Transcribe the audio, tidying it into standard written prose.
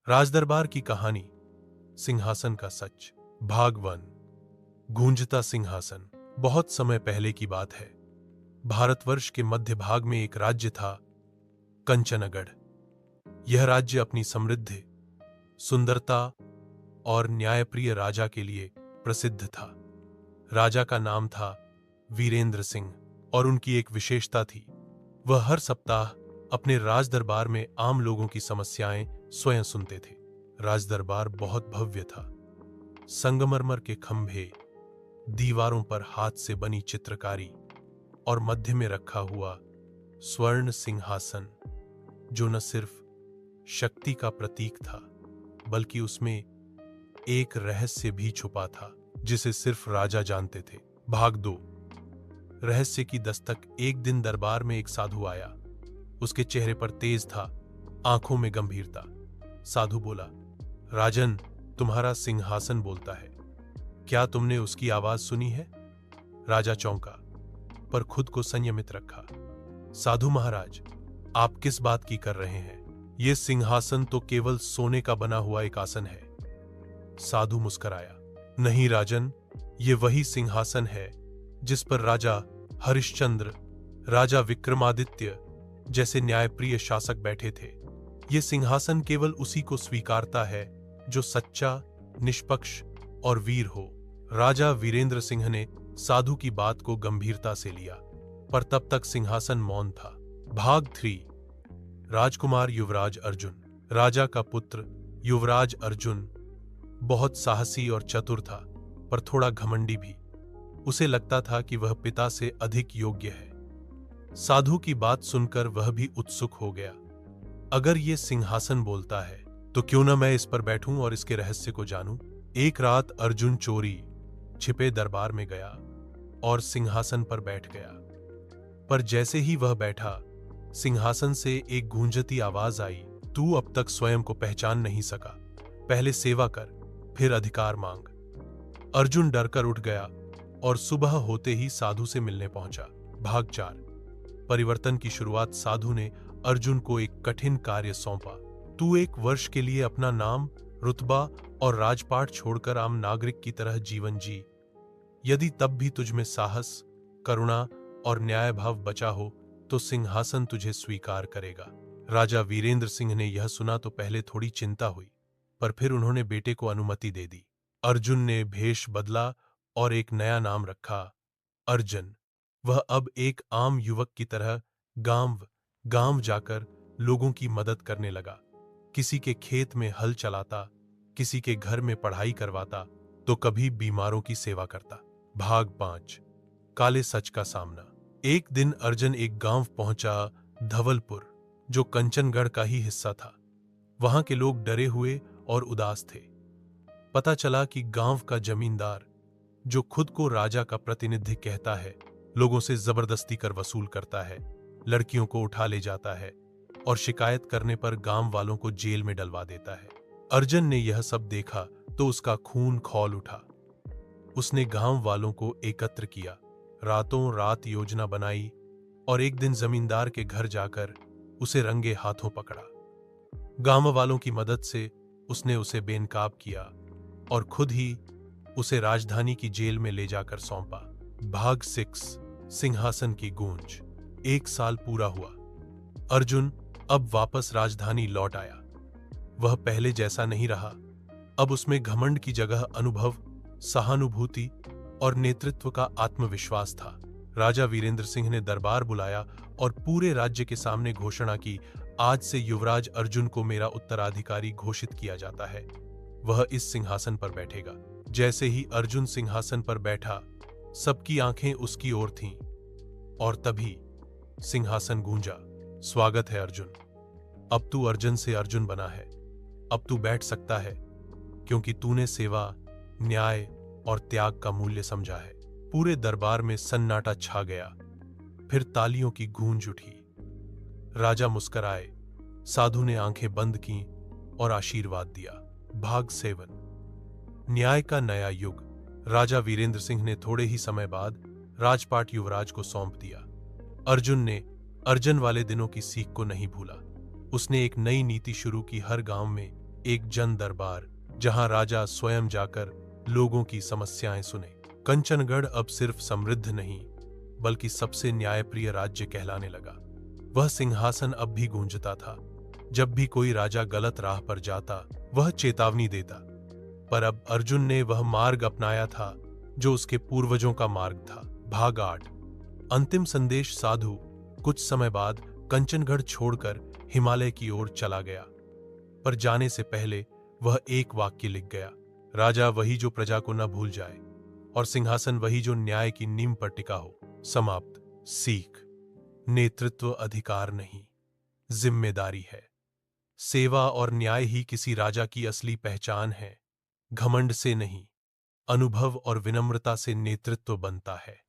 राजदरबार की कहानी, सिंहासन का सच, भाग 1। गूंजता सिंहासन। बहुत समय पहले की बात है। भारतवर्ष के मध्य भाग में एक राज्य था, कंचनगढ़। यह राज्य अपनी समृद्धि, सुंदरता और न्यायप्रिय राजा के लिए प्रसिद्ध था। राजा का नाम था वीरेंद्र सिंह और उनकी एक विशेषता थी, वह हर सप्ताह अपने राजदरबार में आम लोगों की समस्याएं स्वयं सुनते थे। राजदरबार बहुत भव्य था। संगमरमर के खंभे, दीवारों पर हाथ से बनी चित्रकारी और मध्य में रखा हुआ स्वर्ण सिंहासन, जो न सिर्फ शक्ति का प्रतीक था, बल्कि उसमें एक रहस्य भी छुपा था, जिसे सिर्फ राजा जानते थे। भाग 2। रहस्य की दस्तक। एक दिन दरबार में एक साधु आया। उसके चेहरे पर तेज था, आंखों में गंभीरता। साधु बोला, राजन, तुम्हारा सिंहासन बोलता है, क्या तुमने उसकी आवाज सुनी है? राजा चौंका, पर खुद को संयमित रखा। साधु महाराज, आप किस बात की कर रहे हैं? यह सिंहासन तो केवल सोने का बना हुआ एक आसन है। साधु मुस्कराया, नहीं राजन, ये वही सिंहासन है जिस पर राजा हरिश्चंद्र, राजा विक्रमादित्य जैसे न्यायप्रिय शासक बैठे थे। ये सिंहासन केवल उसी को स्वीकारता है जो सच्चा, निष्पक्ष और वीर हो। राजा वीरेंद्र सिंह ने साधु की बात को गंभीरता से लिया, पर तब तक सिंहासन मौन था। भाग 3। राजकुमार युवराज अर्जुन। राजा का पुत्र युवराज अर्जुन बहुत साहसी और चतुर था, पर थोड़ा घमंडी भी। उसे लगता था कि वह पिता से अधिक योग्य है। साधु की बात सुनकर वह भी उत्सुक हो गया। अगर ये सिंहासन बोलता है तो क्यों न मैं इस पर बैठूं और इसके रहस्य को जानूं। एक रात अर्जुन चोरी छिपे दरबार में गया और सिंहासन पर बैठ गया। पर जैसे ही वह बैठा, सिंहासन से एक गूंजती आवाज आई, तू अब तक स्वयं को पहचान नहीं सका, पहले सेवा कर, फिर अधिकार मांग। अर्जुन डरकर उठ गया और सुबह होते ही साधु से मिलने पहुंचा। भाग 4। परिवर्तन की शुरुआत। साधु ने अर्जुन को एक कठिन कार्य सौंपा। तू 1 वर्ष के लिए अपना नाम, रुतबा और राजपाट छोड़कर आम नागरिक की तरह जीवन जी। यदि तब भी तुझमें साहस, करुणा और न्याय भाव बचा हो तो सिंहासन तुझे स्वीकार करेगा। राजा वीरेंद्र सिंह ने यह सुना तो पहले थोड़ी चिंता हुई, पर फिर उन्होंने बेटे को अनुमति दे दी। अर्जुन ने भेष बदला और एक नया नाम रखा, अर्जन। वह अब एक आम युवक की तरह गांव गांव जाकर लोगों की मदद करने लगा। किसी के खेत में हल चलाता, किसी के घर में पढ़ाई करवाता, तो कभी बीमारों की सेवा करता। भाग 5। काले सच का सामना। एक दिन अर्जन एक गांव पहुंचा, धवलपुर, जो कंचनगढ़ का ही हिस्सा था। वहां के लोग डरे हुए और उदास थे। पता चला कि गांव का जमींदार, जो खुद को राजा का प्रतिनिधि कहता है, लोगों से जबरदस्ती कर वसूल करता है, लड़कियों को उठा ले जाता है और शिकायत करने पर गांव वालों को जेल में डलवा देता है। अर्जन ने यह सब देखा तो उसका खून खौल उठा। उसने गांव वालों को एकत्र किया, रातों रात योजना बनाई और एक दिन जमींदार के घर जाकर उसे रंगे हाथों पकड़ा। गांव वालों की मदद से उसने उसे बेनकाब किया और खुद ही उसे राजधानी की जेल में ले जाकर सौंपा। भाग 6। सिंहासन की गूंज। 1 साल पूरा हुआ। अर्जुन अब वापस राजधानी लौट आया। वह पहले जैसा नहीं रहा। अब उसमें घमंड की जगह अनुभव, सहानुभूति और नेतृत्व का आत्मविश्वास था। राजा वीरेंद्र सिंह ने दरबार बुलाया और पूरे राज्य के सामने घोषणा की, आज से युवराज अर्जुन को मेरा उत्तराधिकारी घोषित किया जाता है। वह इस सिंहासन पर बैठेगा। जैसे ही अर्जुन सिंहासन पर बैठा, सबकी आंखें उसकी ओर थीं और तभी सिंहासन गूंजा, स्वागत है अर्जुन। अब तू अर्जुन से अर्जुन बना है। अब तू बैठ सकता है, क्योंकि तूने सेवा, न्याय और त्याग का मूल्य समझा है। पूरे दरबार में सन्नाटा छा गया। फिर तालियों की गूंज उठी। राजा मुस्कुराए, साधु ने आंखें बंद कीं और आशीर्वाद दिया। भाग 7। न्याय का नया युग। राजा वीरेंद्र सिंह ने थोड़े ही समय बाद राजपाट युवराज को सौंप दिया। अर्जुन ने अर्जन वाले दिनों की सीख को नहीं भूला। उसने एक नई नीति शुरू की, हर गांव में एक जन दरबार जहां राजा स्वयं जाकर लोगों की समस्याएं सुने। कंचनगढ़ अब सिर्फ समृद्ध नहीं बल्कि सबसे न्यायप्रिय राज्य कहलाने लगा। वह सिंहासन अब भी गूंजता था। जब भी कोई राजा गलत राह पर जाता वह चेतावनी देता। पर अब अर्जुन ने वह मार्ग अपनाया था जो उसके पूर्वजों का मार्ग था। भाग 8। अंतिम संदेश। साधु कुछ समय बाद कंचनगढ़ छोड़कर हिमालय की ओर चला गया, पर जाने से पहले वह एक वाक्य लिख गया। राजा वही जो प्रजा को न भूल जाए और सिंहासन वही जो न्याय की नींव पर टिका हो। समाप्त। सीख। नेतृत्व अधिकार नहीं, जिम्मेदारी है। सेवा और न्याय ही किसी राजा की असली पहचान है। घमंड से नहीं, अनुभव और विनम्रता से नेतृत्व बनता है।